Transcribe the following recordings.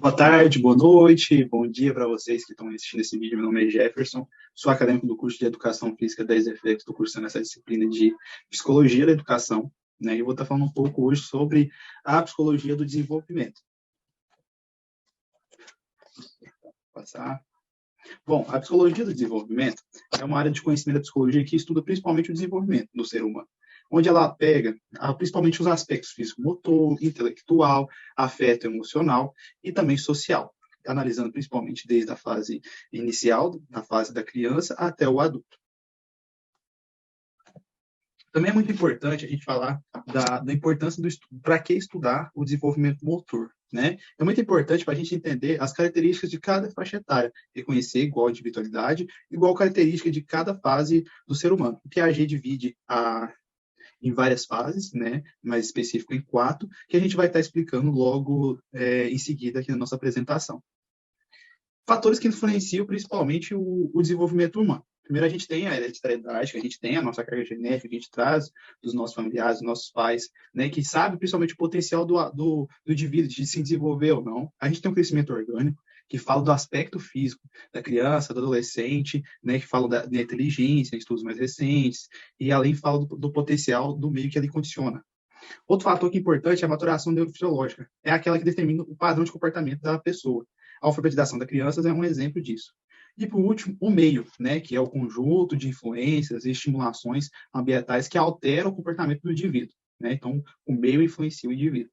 Boa tarde, boa noite, bom dia para vocês que estão assistindo esse vídeo. Meu nome é Jefferson, sou acadêmico do curso de Educação Física da ESEFEX, estou cursando essa disciplina de Psicologia da Educação, né? E eu vou estar falando um pouco hoje sobre a Psicologia do Desenvolvimento. Passar. Bom, a Psicologia do Desenvolvimento é uma área de conhecimento da psicologia que estuda principalmente o desenvolvimento do ser humano, onde ela pega principalmente os aspectos físico-motor, intelectual, afeto emocional e também social, analisando principalmente desde a fase inicial, na fase da criança, até o adulto. Também é muito importante a gente falar da importância do estudo, para que estudar o desenvolvimento motor, né? É muito importante para a gente entender as características de cada faixa etária, reconhecer igual individualidade, igual característica de cada fase do ser humano. O Piaget divide em várias fases, né? Mais específico em 4, que a gente vai estar explicando logo em seguida aqui na nossa apresentação. Fatores que influenciam principalmente o desenvolvimento humano. Primeiro, a gente tem a hereditariedade, que a gente tem a nossa carga genética, que a gente traz dos nossos familiares, dos nossos pais, né, que sabe principalmente o potencial do indivíduo de se desenvolver ou não. A gente tem um crescimento orgânico, que fala do aspecto físico da criança, do adolescente, né, que fala da inteligência, estudos mais recentes, e além fala do potencial do meio que ele condiciona. Outro fator que é importante é a maturação neurofisiológica. É aquela que determina o padrão de comportamento da pessoa. A alfabetização das crianças é um exemplo disso. E, por último, o meio, né, que é o conjunto de influências e estimulações ambientais que alteram o comportamento do indivíduo. Né? Então, o meio influencia o indivíduo.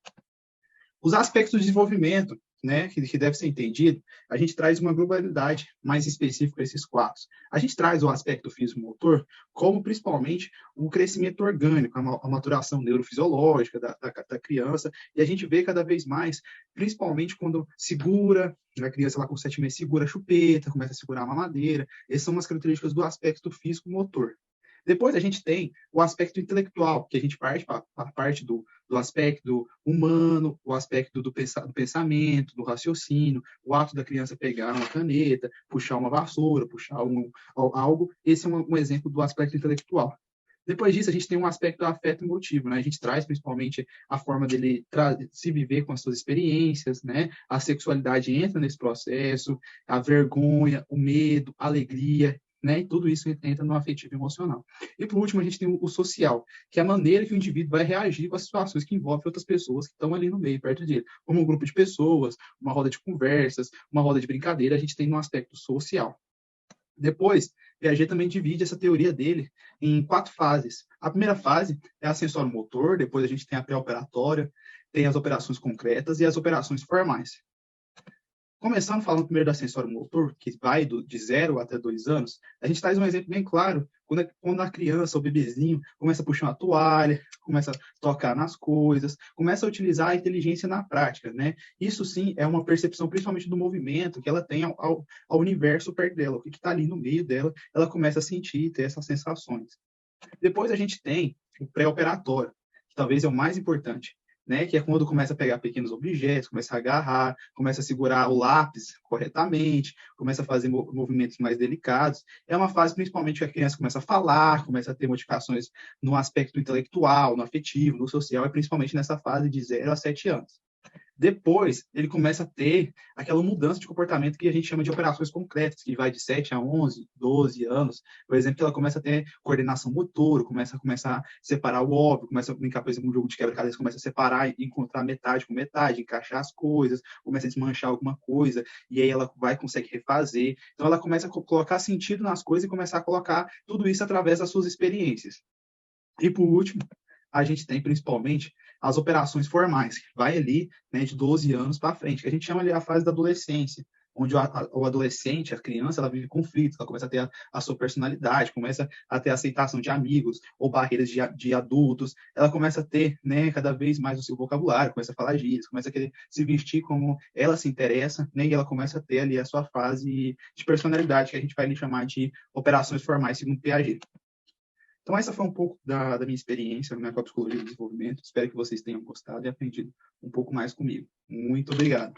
Os aspectos do desenvolvimento, né, que deve ser entendido, a gente traz uma globalidade mais específica a esses 4. A gente traz o aspecto físico-motor como principalmente o crescimento orgânico, a maturação neurofisiológica da criança, e a gente vê cada vez mais, principalmente quando segura, a criança lá com 7 meses segura a chupeta, começa a segurar a mamadeira, essas são as características do aspecto físico-motor. Depois a gente tem o aspecto intelectual, que a gente parte para a parte do aspecto humano, o aspecto do pensamento, do raciocínio, o ato da criança pegar uma caneta, puxar uma vassoura, puxar algo. Esse é um exemplo do aspecto intelectual. Depois disso, a gente tem um aspecto do afeto emotivo, né? A gente traz principalmente a forma dele se viver com as suas experiências, né? A sexualidade entra nesse processo, a vergonha, o medo, a alegria, né? E tudo isso entra no afetivo emocional. E por último, a gente tem o social, que é a maneira que o indivíduo vai reagir com as situações que envolvem outras pessoas que estão ali no meio, perto dele. Como um grupo de pessoas, uma roda de conversas, uma roda de brincadeira, a gente tem um aspecto social. Depois, Piaget também divide essa teoria dele em 4 fases. A primeira fase é a sensório-motor, depois a gente tem a pré-operatória, tem as operações concretas e as operações formais. Começando falando primeiro da sensório-motor, que vai de 0 até 2 anos, a gente traz um exemplo bem claro, quando a criança, o bebezinho, começa a puxar uma toalha, começa a tocar nas coisas, começa a utilizar a inteligência na prática, né? Isso sim é uma percepção principalmente do movimento que ela tem ao universo perto dela, o que está ali no meio dela, ela começa a sentir, ter essas sensações. Depois a gente tem o pré-operatório, que talvez é o mais importante, né? Que é quando começa a pegar pequenos objetos, começa a agarrar, começa a segurar o lápis corretamente, começa a fazer movimentos mais delicados. É uma fase principalmente que a criança começa a falar, começa a ter modificações no aspecto intelectual, no afetivo, no social, e principalmente nessa fase de 0 a 7 anos. Depois, ele começa a ter aquela mudança de comportamento que a gente chama de operações concretas, que vai de 7 a 11, 12 anos. Por exemplo, que ela começa a ter coordenação motora, começa a separar o óbvio, começa a brincar, por exemplo, um jogo de quebra-cabeça, começa a separar e encontrar metade com metade, encaixar as coisas, começa a desmanchar alguma coisa, e aí ela consegue refazer. Então, ela começa a colocar sentido nas coisas e começar a colocar tudo isso através das suas experiências. E, por último, a gente tem principalmente as operações formais, que vai ali, né, de 12 anos para frente, que a gente chama ali a fase da adolescência, onde o adolescente, a criança, ela vive conflitos, ela começa a ter a sua personalidade, começa a ter a aceitação de amigos ou barreiras de adultos, ela começa a ter, né, cada vez mais o seu vocabulário, começa a falar gírias, começa a querer se vestir como ela se interessa, né, e ela começa a ter ali a sua fase de personalidade, que a gente vai chamar de operações formais, segundo Piaget. Então, essa foi um pouco da minha experiência, né, com a psicologia do desenvolvimento. Espero que vocês tenham gostado e aprendido um pouco mais comigo. Muito obrigado.